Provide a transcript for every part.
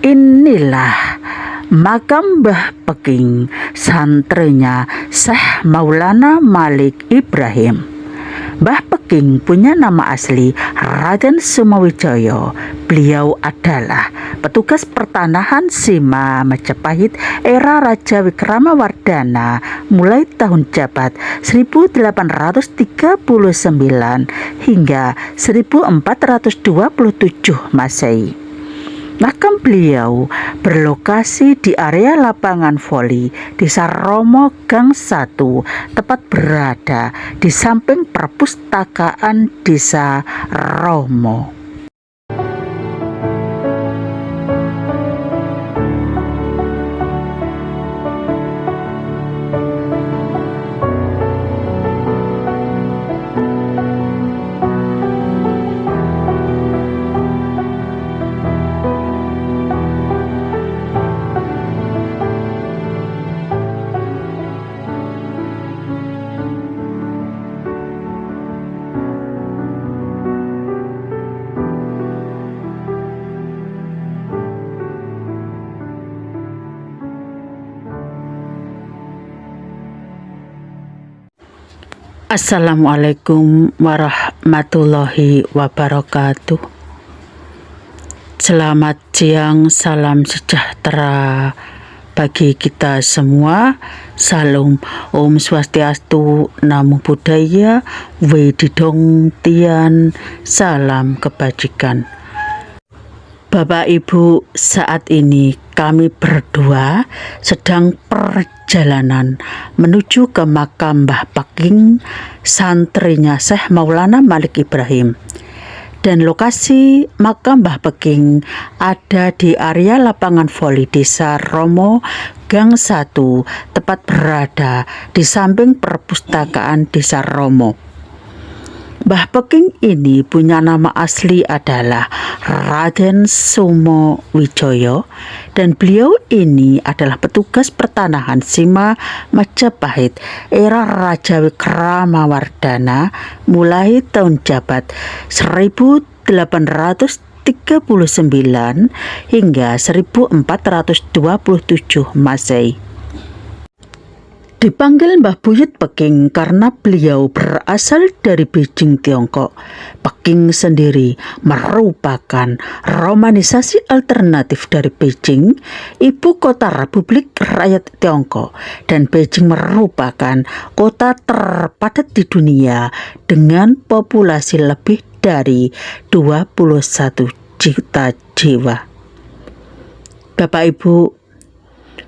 Inilah makam Mbah Peking, santrinya Syekh Maulana Malik Ibrahim. Mbah Peking punya nama asli Raden Sumawijaya. Beliau adalah petugas pertanahan Sima Majapahit era Raja Wikramawardhana mulai tahun jabat 1839 hingga 1427 Masehi. Makam beliau berlokasi di area lapangan voli Desa Romo Gang 1, tepat berada di samping perpustakaan Desa Romo. Assalamualaikum warahmatullahi wabarakatuh. Selamat siang, salam sejahtera bagi kita semua. Salam Om Swastiastu, Namo Buddhaya, Wedidong Tian, salam kebajikan. Bapak Ibu, saat ini kami berdua sedang perjalanan menuju ke makam Mbah Peking, santrinya Syekh Maulana Malik Ibrahim. Dan lokasi makam Mbah Peking ada di area lapangan voli Desa Romo Gang 1, tepat berada di samping perpustakaan Desa Romo. Mbah Peking ini punya nama asli adalah Raden Sumawijaya, dan beliau ini adalah petugas pertanahan Sima Majapahit era Raja Wikramawardhana mulai tahun jabat 1839 hingga 1427 Masehi. Dipanggil Mbah Buyut Peking karena beliau berasal dari Beijing, Tiongkok. Peking sendiri merupakan romanisasi alternatif dari Beijing, ibu kota Republik Rakyat Tiongkok, dan Beijing merupakan kota terpadat di dunia dengan populasi lebih dari 21 juta jiwa. Bapak Ibu,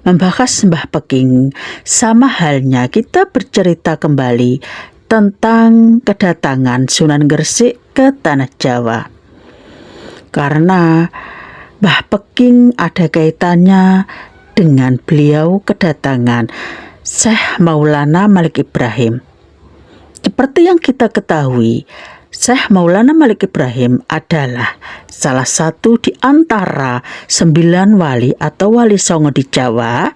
membahas Mbah Peking sama halnya kita bercerita kembali tentang kedatangan Sunan Gresik ke tanah Jawa. Karena Mbah Peking ada kaitannya dengan beliau kedatangan Syekh Maulana Malik Ibrahim. Seperti yang kita ketahui, Syekh Maulana Malik Ibrahim adalah salah satu di antara 9 wali atau wali songo di Jawa,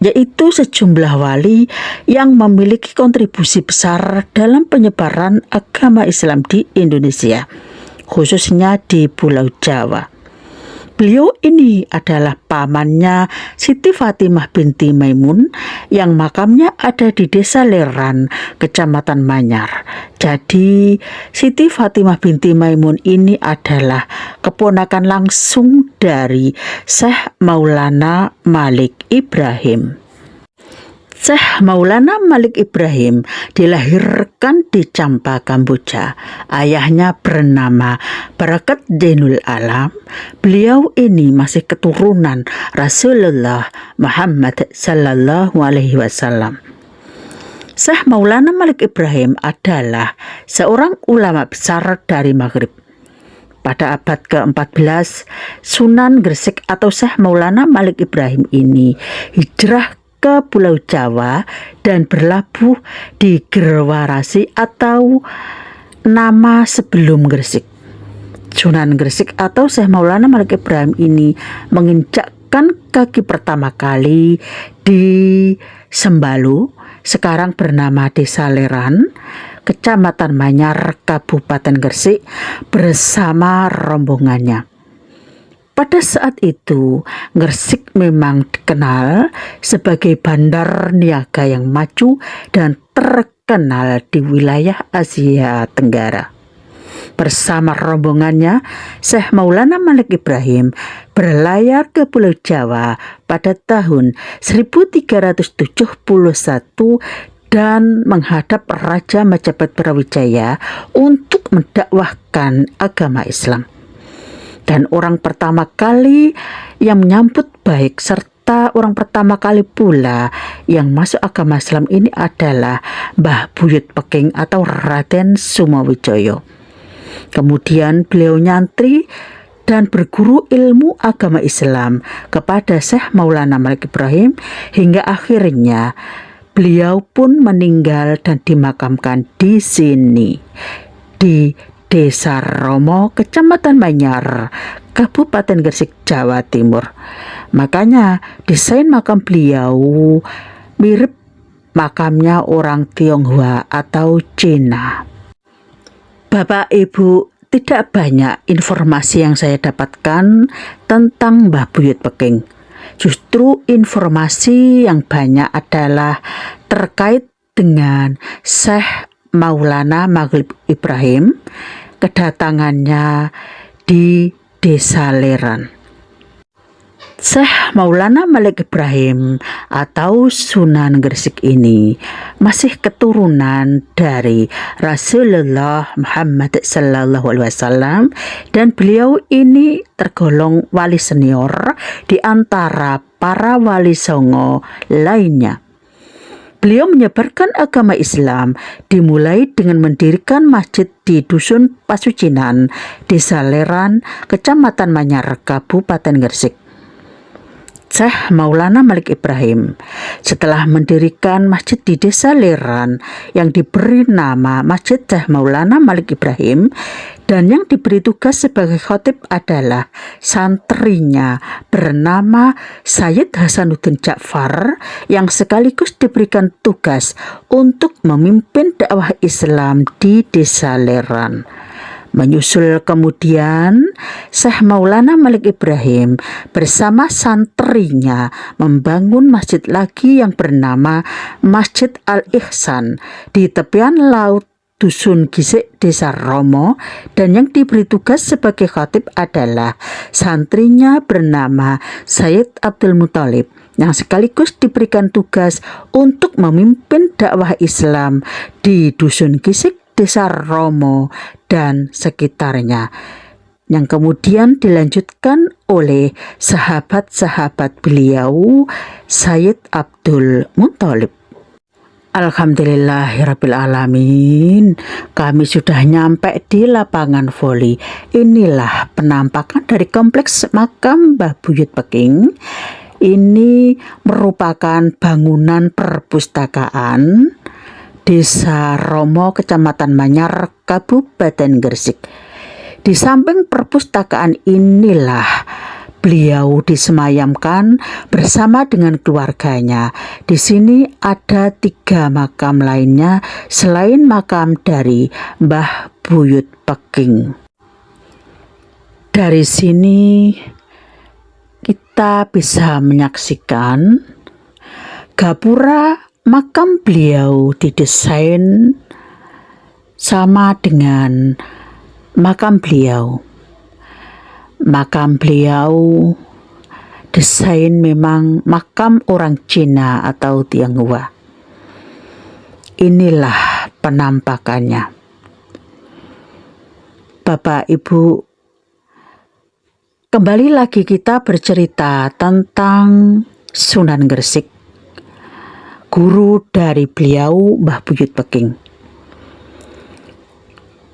yaitu sejumlah wali yang memiliki kontribusi besar dalam penyebaran agama Islam di Indonesia, khususnya di Pulau Jawa. Beliau ini adalah pamannya Siti Fatimah binti Maimun yang makamnya ada di Desa Leran, Kecamatan Manyar. Jadi Siti Fatimah binti Maimun ini adalah keponakan langsung dari Syekh Maulana Malik Ibrahim. Syekh Maulana Malik Ibrahim dilahirkan di Campa, Kamboja. Ayahnya bernama Barakat Zainul Alam. Beliau ini masih keturunan Rasulullah Muhammad sallallahu alaihi wasallam. Syekh Maulana Malik Ibrahim adalah seorang ulama besar dari Maghrib. Pada abad ke-14, Sunan Gresik atau Syekh Maulana Malik Ibrahim ini hijrah ke Pulau Jawa dan berlabuh di Gerwarasi atau nama sebelum Gresik. Sunan Gresik atau Syekh Maulana Malik Ibrahim ini menginjakkan kaki pertama kali di Sembalu, sekarang bernama Desa Leran, Kecamatan Manyar, Kabupaten Gresik, bersama rombongannya. Pada saat itu, Gresik memang dikenal sebagai bandar niaga yang maju dan terkenal di wilayah Asia Tenggara. Bersama rombongannya, Syekh Maulana Malik Ibrahim berlayar ke Pulau Jawa pada tahun 1371 dan menghadap Raja Majapahit Brawijaya untuk mendakwahkan agama Islam. Dan orang pertama kali yang menyambut baik serta orang pertama kali pula yang masuk agama Islam ini adalah Mbah Buyut Peking atau Raden Sumowijoyo. Kemudian beliau nyantri dan berguru ilmu agama Islam kepada Syekh Maulana Malik Ibrahim hingga akhirnya beliau pun meninggal dan dimakamkan di sini, di Desa Romo, Kecamatan Manyar, Kabupaten Gresik, Jawa Timur. Makanya desain makam beliau mirip makamnya orang Tionghoa atau Cina. Bapak Ibu, tidak banyak informasi yang saya dapatkan tentang Mbah Buyut Peking. Justru informasi yang banyak adalah terkait dengan Syekh Maulana Malik Ibrahim, kedatangannya di Desa Leran. Syekh Maulana Malik Ibrahim atau Sunan Gresik ini masih keturunan dari Rasulullah Muhammad SAW dan beliau ini tergolong wali senior di antara para wali songo lainnya. Beliau menyebarkan agama Islam dimulai dengan mendirikan masjid di Dusun Pasucinan, Desa Leran, Kecamatan Manyar, Kabupaten Gresik. Syekh Maulana Malik Ibrahim setelah mendirikan masjid di Desa Leran yang diberi nama Masjid Syekh Maulana Malik Ibrahim dan yang diberi tugas sebagai khatib adalah santrinya bernama Sayyid Hasanuddin Ja'far yang sekaligus diberikan tugas untuk memimpin dakwah Islam di Desa Leran. Menyusul kemudian Syekh Maulana Malik Ibrahim bersama santrinya membangun masjid lagi yang bernama Masjid Al-Ihsan di tepian laut Dusun Gisik, Desa Romo, dan yang diberi tugas sebagai khatib adalah santrinya bernama Sayyid Abdul Muthalib yang sekaligus diberikan tugas untuk memimpin dakwah Islam di Dusun Gisik, Desa Romo dan sekitarnya, yang kemudian dilanjutkan oleh sahabat-sahabat beliau Sayyid Abdul Muthalib. Alhamdulillahirabbil alamin, kami sudah nyampe di lapangan voli. Inilah penampakan dari kompleks makam Mbah Buyut Peking. Ini merupakan bangunan perpustakaan Desa Romo, Kecamatan Manyar, Kabupaten Gresik. Di samping perpustakaan inilah beliau disemayamkan bersama dengan keluarganya. Di sini ada 3 makam lainnya selain makam dari Mbah Buyut Peking. Dari sini kita bisa menyaksikan gapura makam beliau didesain sama dengan makam beliau. Makam beliau desain memang makam orang Cina atau Tionghoa. Inilah penampakannya. Bapak Ibu, kembali lagi kita bercerita tentang Sunan Gresik, guru dari beliau Mbah Buyut Peking.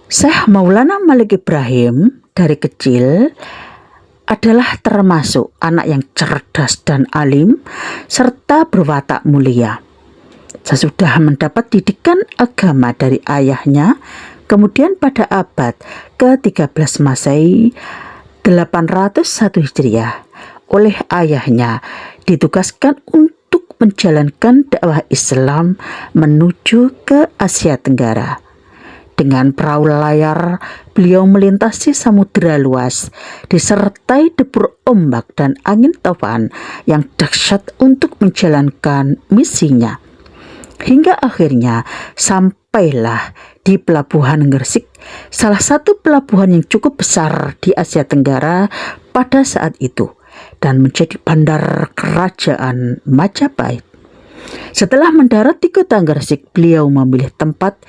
Syekh Maulana Malik Ibrahim dari kecil adalah termasuk anak yang cerdas dan alim serta berwatak mulia. Sesudah mendapat didikan agama dari ayahnya, kemudian pada abad ke-13 Masehi 801 Hijriah oleh ayahnya ditugaskan untuk menjalankan dakwah Islam menuju ke Asia Tenggara. Dengan perahu layar, beliau melintasi samudera luas, disertai debur ombak dan angin topan yang dahsyat untuk menjalankan misinya. Hingga akhirnya sampailah di Pelabuhan Gresik, salah satu pelabuhan yang cukup besar di Asia Tenggara pada saat itu, dan menjadi bandar kerajaan Majapahit. Setelah mendarat di kota Gresik, beliau memilih tempat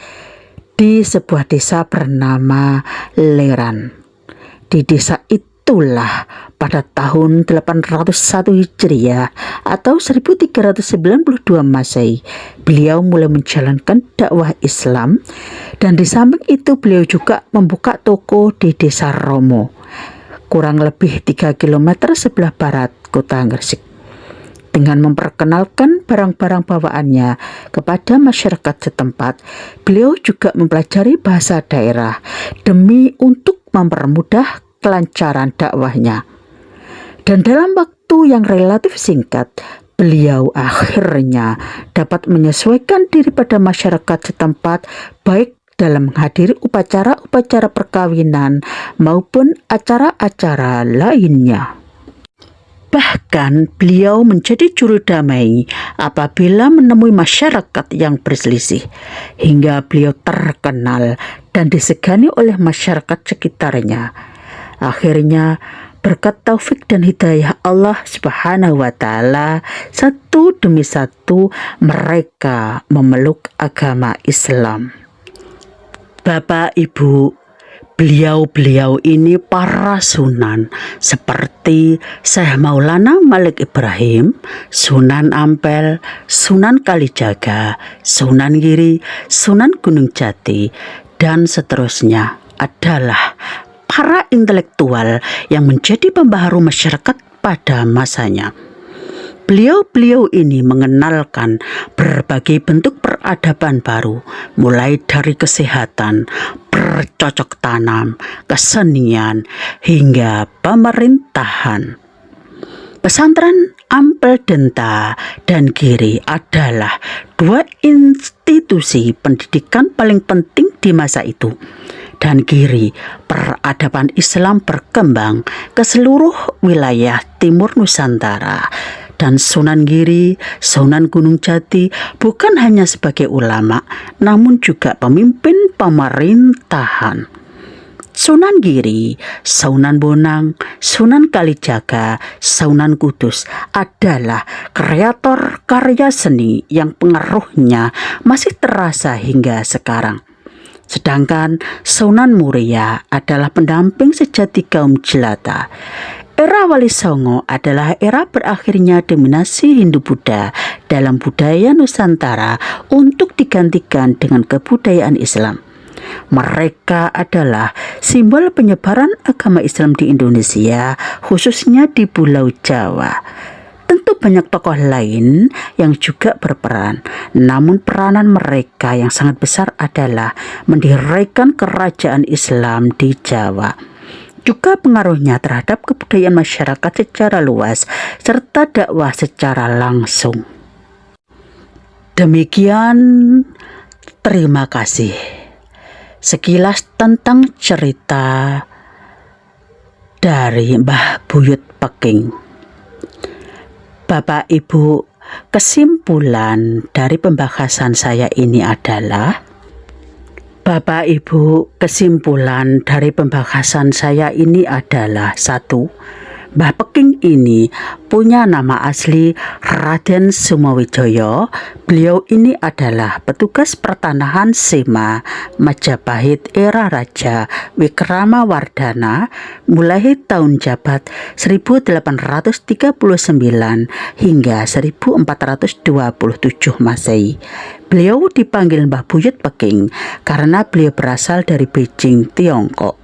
di sebuah desa bernama Leran. Di desa itulah pada tahun 801 Hijriah atau 1392 Masehi, beliau mulai menjalankan dakwah Islam, dan di samping itu beliau juga membuka toko di desa Romo, kurang lebih 3 km sebelah barat kota Gresik. Dengan memperkenalkan barang-barang bawaannya kepada masyarakat setempat, beliau juga mempelajari bahasa daerah demi untuk mempermudah kelancaran dakwahnya. Dan dalam waktu yang relatif singkat, beliau akhirnya dapat menyesuaikan diri pada masyarakat setempat, baik dalam menghadiri upacara-upacara perkawinan maupun acara-acara lainnya. Bahkan beliau menjadi juru damai apabila menemui masyarakat yang berselisih, hingga beliau terkenal dan disegani oleh masyarakat sekitarnya. Akhirnya berkat taufik dan hidayah Allah Subhanahu wa Ta'ala, satu demi satu mereka memeluk agama Islam. Bapak, Ibu, beliau-beliau ini para sunan seperti Syekh Maulana Malik Ibrahim, Sunan Ampel, Sunan Kalijaga, Sunan Giri, Sunan Gunung Jati, dan seterusnya adalah para intelektual yang menjadi pembaharu masyarakat pada masanya. Beliau-beliau ini mengenalkan berbagai bentuk peradaban baru, mulai dari kesehatan, bercocok tanam, kesenian, hingga pemerintahan. Pesantren Ampel Denta dan Giri adalah dua institusi pendidikan paling penting di masa itu. Dan Giri, peradaban Islam berkembang ke seluruh wilayah timur Nusantara. Dan Sunan Giri, Sunan Gunung Jati bukan hanya sebagai ulama, namun juga pemimpin pemerintahan. Sunan Giri, Sunan Bonang, Sunan Kalijaga, Sunan Kudus adalah kreator karya seni yang pengaruhnya masih terasa hingga sekarang. Sedangkan Sunan Muria adalah pendamping sejati kaum jelata. Era Wali Songo adalah era berakhirnya dominasi Hindu-Buddha dalam budaya Nusantara untuk digantikan dengan kebudayaan Islam. Mereka adalah simbol penyebaran agama Islam di Indonesia, khususnya di Pulau Jawa. Tentu banyak tokoh lain yang juga berperan, namun peranan mereka yang sangat besar adalah mendirikan kerajaan Islam di Jawa. Juga pengaruhnya terhadap kebudayaan masyarakat secara luas, serta dakwah secara langsung. Demikian, terima kasih. Sekilas tentang cerita dari Mbah Buyut Peking. Bapak Ibu, kesimpulan dari pembahasan saya ini adalah satu, Mbah Peking ini punya nama asli Raden Sumowijoyo. Beliau ini adalah petugas pertanahan Sema Majapahit era Raja Wikramawardhana mulai tahun jabat 1839 hingga 1427 Masehi. Beliau dipanggil Mbah Buyut Peking karena beliau berasal dari Beijing, Tiongkok.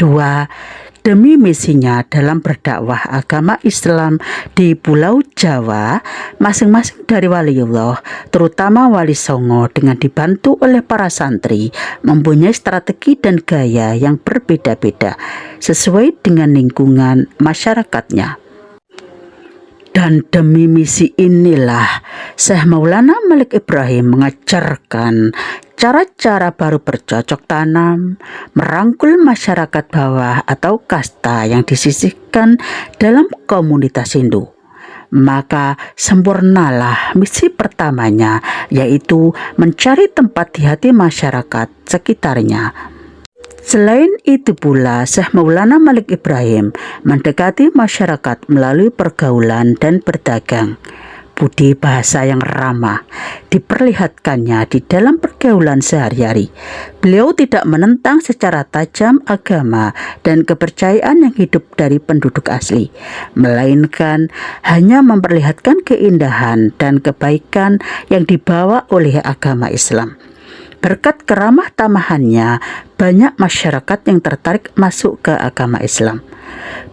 2. Demi misinya dalam berdakwah agama Islam di Pulau Jawa, masing-masing dari waliullah, terutama Wali Songo dengan dibantu oleh para santri, mempunyai strategi dan gaya yang berbeda-beda sesuai dengan lingkungan masyarakatnya. Dan demi misi inilah Syekh Maulana Malik Ibrahim mengajarkan cara-cara baru bercocok tanam, merangkul masyarakat bawah atau kasta yang disisihkan dalam komunitas Hindu. Maka sempurnalah misi pertamanya, yaitu mencari tempat di hati masyarakat sekitarnya. Selain itu pula, Syekh Maulana Malik Ibrahim mendekati masyarakat melalui pergaulan dan berdagang. Budi bahasa yang ramah diperlihatkannya di dalam pergaulan sehari-hari. Beliau tidak menentang secara tajam agama dan kepercayaan yang hidup dari penduduk asli, melainkan hanya memperlihatkan keindahan dan kebaikan yang dibawa oleh agama Islam. Berkat keramah tamahannya, banyak masyarakat yang tertarik masuk ke agama Islam.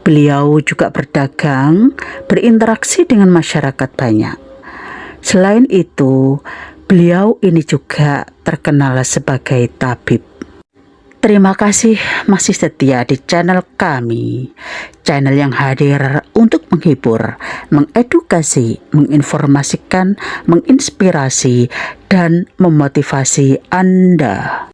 Beliau juga berdagang, berinteraksi dengan masyarakat banyak. Selain itu, beliau ini juga terkenal sebagai tabib. Terima kasih masih setia di channel kami, channel yang hadir untuk menghibur, mengedukasi, menginformasikan, menginspirasi, dan memotivasi Anda.